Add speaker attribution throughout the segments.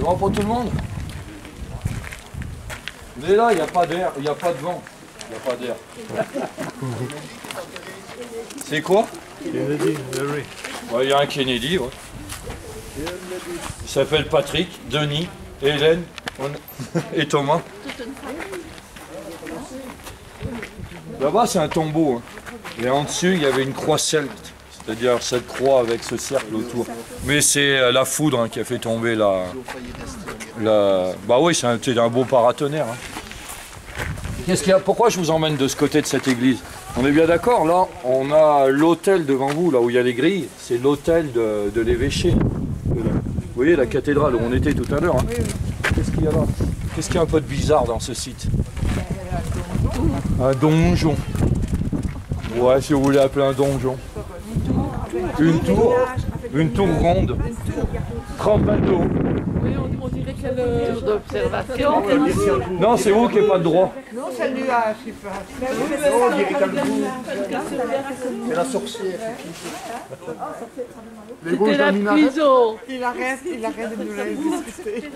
Speaker 1: bon pour tout le monde? Mais là, il n'y a pas d'air, il n'y a pas de vent. Il n'y a pas d'air. C'est quoi?
Speaker 2: Kennedy,
Speaker 1: Il y a un Kennedy, ouais. Il s'appelle Patrick, Denis, Hélène et Thomas. Là-bas, c'est un tombeau. Hein. Et en dessus, il y avait une croix celte. C'est-à-dire cette croix avec ce cercle autour. Mais c'est la foudre hein, qui a fait tomber la... Bah oui, c'est un beau paratonnerre. Hein. Qu'est-ce qu'il y a? Pourquoi je vous emmène de ce côté de cette église? On est bien d'accord, là, on a l'autel devant vous, là où il y a les grilles. C'est l'autel de l'évêché. Vous voyez la cathédrale où on était tout à l'heure. Hein. Qu'est-ce qu'il y a là? Qu'est-ce qu'il y a un peu de bizarre dans ce site? Un donjon. Ouais, si vous voulez appeler un donjon. Une tour ronde. 30 mètres de haut.
Speaker 3: Oui, on dirait qu'il y a le tour d'observation.
Speaker 1: Non, c'est vous qui n'avez pas de droit.
Speaker 4: Non, celle-là, je sais pas.
Speaker 2: C'est la sorcière.
Speaker 3: C'était la prison.
Speaker 4: Il arrête de nous la discuter.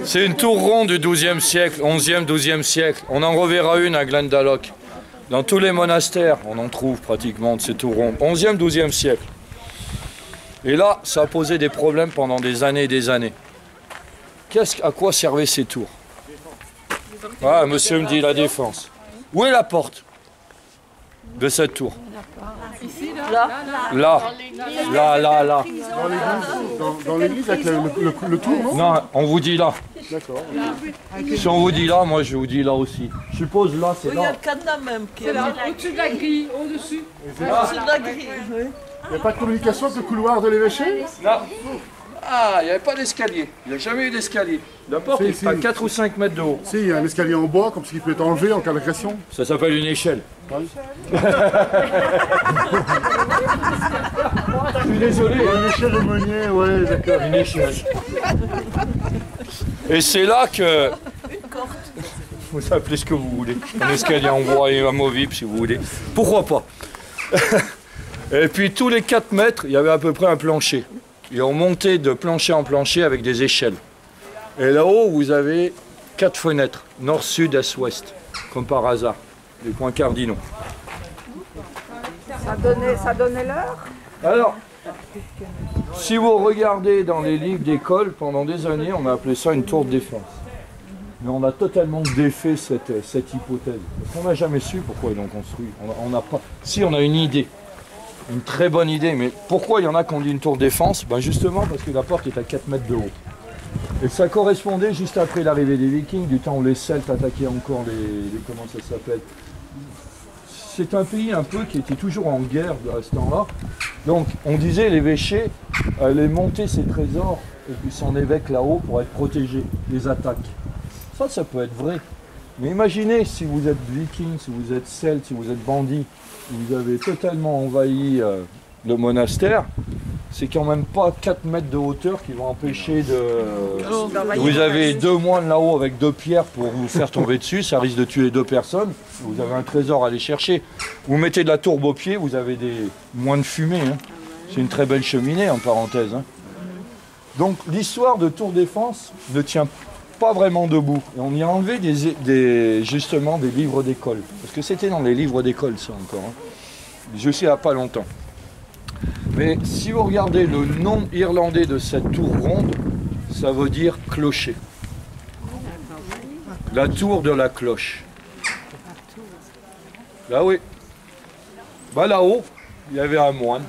Speaker 1: C'est une tour ronde du XIIe siècle, 11e, 12e siècle. On en reverra une à Glendalough. Dans tous les monastères, on en trouve pratiquement de ces tours rondes. 11e, 12e siècle. Et là, ça a posé des problèmes pendant des années et des années. À quoi servaient ces tours? Ah, monsieur me dit la défense. Où est la porte de cette tour?
Speaker 3: Ici,
Speaker 1: là. Là.
Speaker 2: Dans l'église avec le tour, non?
Speaker 1: Non, on vous dit là.
Speaker 2: D'accord.
Speaker 1: Si on vous dit là, moi je vous dis là aussi. Je suppose là, c'est
Speaker 5: Il y a
Speaker 1: là.
Speaker 5: le cadenas même qui est
Speaker 3: c'est là, au-dessus de la grille, au-dessus.
Speaker 5: au-dessus de la grille. Oui.
Speaker 2: Il n'y a pas de communication avec le couloir de l'évêché?
Speaker 1: Là. Ah, il n'y avait pas d'escalier. Il n'y a jamais eu d'escalier. La porte est à 4 ou 5 mètres de haut.
Speaker 2: Si, il y a un escalier en bois, comme ce qui peut être enlevé en cas d'agression.
Speaker 1: Ça s'appelle une échelle. Je suis désolé.
Speaker 2: Une échelle de meunier, ouais, d'accord.
Speaker 1: Une échelle. Et c'est là que... Vous appelez ce que vous voulez. Un escalier en bois et amovible si vous voulez. Pourquoi pas? Et puis tous les 4 mètres, il y avait à peu près un plancher. Et on montait de plancher en plancher avec des échelles. Et là-haut, vous avez 4 fenêtres, nord, sud, est, ouest, comme par hasard, des points cardinaux.
Speaker 4: Ça donnait l'heure?
Speaker 1: Alors, si vous regardez dans les livres d'école, pendant des années, on a appelé ça une tour de défense. Mais on a totalement défait cette hypothèse. On n'a jamais su pourquoi ils l'ont construit. On n'a pas... Si, on a une idée. Une très bonne idée, mais pourquoi il y en a qui ont dit une tour de défense? Ben justement parce que la porte est à 4 mètres de haut. Et ça correspondait juste après l'arrivée des Vikings, du temps où les Celtes attaquaient encore les comment ça s'appelle? C'est un pays un peu qui était toujours en guerre à ce temps-là. Donc on disait l'évêché allait monter ses trésors et puis son évêque là-haut pour être protégé des attaques. Ça peut être vrai. Mais imaginez si vous êtes viking, si vous êtes celte, si vous êtes bandit, vous avez totalement envahi le monastère, c'est quand même pas 4 mètres de hauteur qui vont empêcher de... Vous avez 2 moines là-haut avec 2 pierres pour vous faire tomber dessus, ça risque de tuer 2 personnes, vous avez un trésor à aller chercher. Vous mettez de la tourbe au pied, vous avez moins de fumée. Hein. C'est une très belle cheminée en parenthèse. Hein. Donc l'histoire de Tour Défense ne tient pas vraiment debout. Et on y a enlevé justement des livres d'école. Parce que c'était dans les livres d'école ça encore. Hein. Je sais il n'y a pas longtemps. Mais si vous regardez le nom irlandais de cette tour ronde, ça veut dire clocher. La tour de la cloche. Là oui. Bah là-haut, il y avait un moine.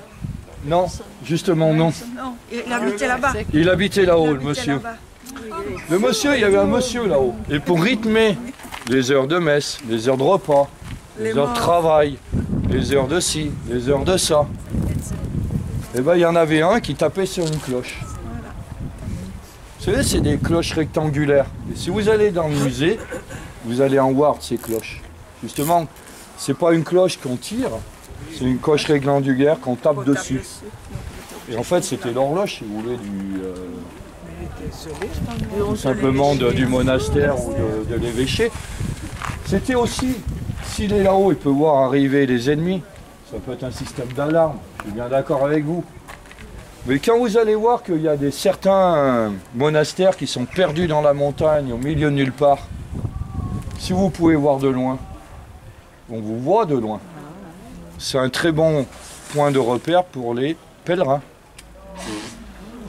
Speaker 1: Non, justement non.
Speaker 4: Non, il habitait là-bas.
Speaker 1: Il habitait là-haut, le monsieur. Le monsieur, il y avait un monsieur là-haut. Et pour rythmer les heures de messe, les heures de repas, les heures de travail, les heures de ci, les heures de ça, et ben il y en avait un qui tapait sur une cloche. Vous savez, c'est des cloches rectangulaires. Et si vous allez dans le musée, vous allez en voir de ces cloches. Justement, c'est pas une cloche qu'on tire, c'est une cloche rectangulaire qu'on tape dessus. Et en fait, c'était l'horloge, si vous voulez, tout simplement du monastère ou de l'évêché. C'était aussi, s'il est là-haut, il peut voir arriver les ennemis. Ça peut être un système d'alarme, je suis bien d'accord avec vous. Mais quand vous allez voir qu'il y a certains monastères qui sont perdus dans la montagne, au milieu de nulle part, si vous pouvez voir de loin, on vous voit de loin. C'est un très bon point de repère pour les pèlerins.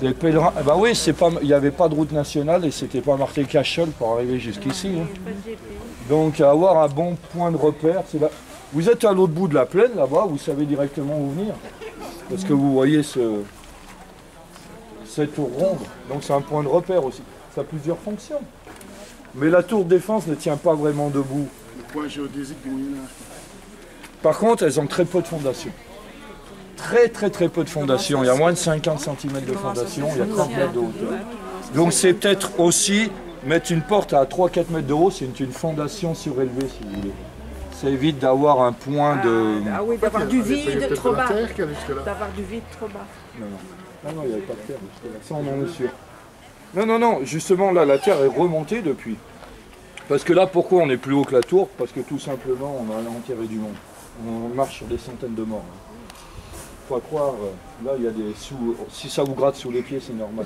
Speaker 1: Les pèlerins, bah oui, il n'y avait pas de route nationale et c'était pas marqué Cachol pour arriver jusqu'ici. Hein. Donc avoir un bon point de repère, c'est là. Vous êtes à l'autre bout de la plaine là-bas, vous savez directement où venir. Parce que vous voyez cette tour ronde, donc c'est un point de repère aussi. Ça a plusieurs fonctions. Mais la tour de défense ne tient pas vraiment debout.
Speaker 2: Le point géodésique du Moyen-Âge.
Speaker 1: Par contre, elles ont très peu de fondation. Très peu de fondation. Il y a moins de 50 cm de fondation, il y a 30 mètres de hauteur. Donc c'est peut-être aussi mettre une porte à 3-4 mètres de haut, c'est une fondation surélevée si vous voulez. Ça évite d'avoir un point de...
Speaker 4: Ah oui, d'avoir du vide trop bas.
Speaker 2: D'avoir
Speaker 4: du vide trop bas.
Speaker 1: Non, il n'y avait pas de terre jusque-là, ça on en est sûr. Non, justement là la terre est remontée depuis. Parce que là pourquoi on est plus haut que la tour? Parce que tout simplement on a enterré du monde. On marche sur des centaines de morts. Faut croire, là il y a des sous. Si ça vous gratte sous les pieds, c'est normal.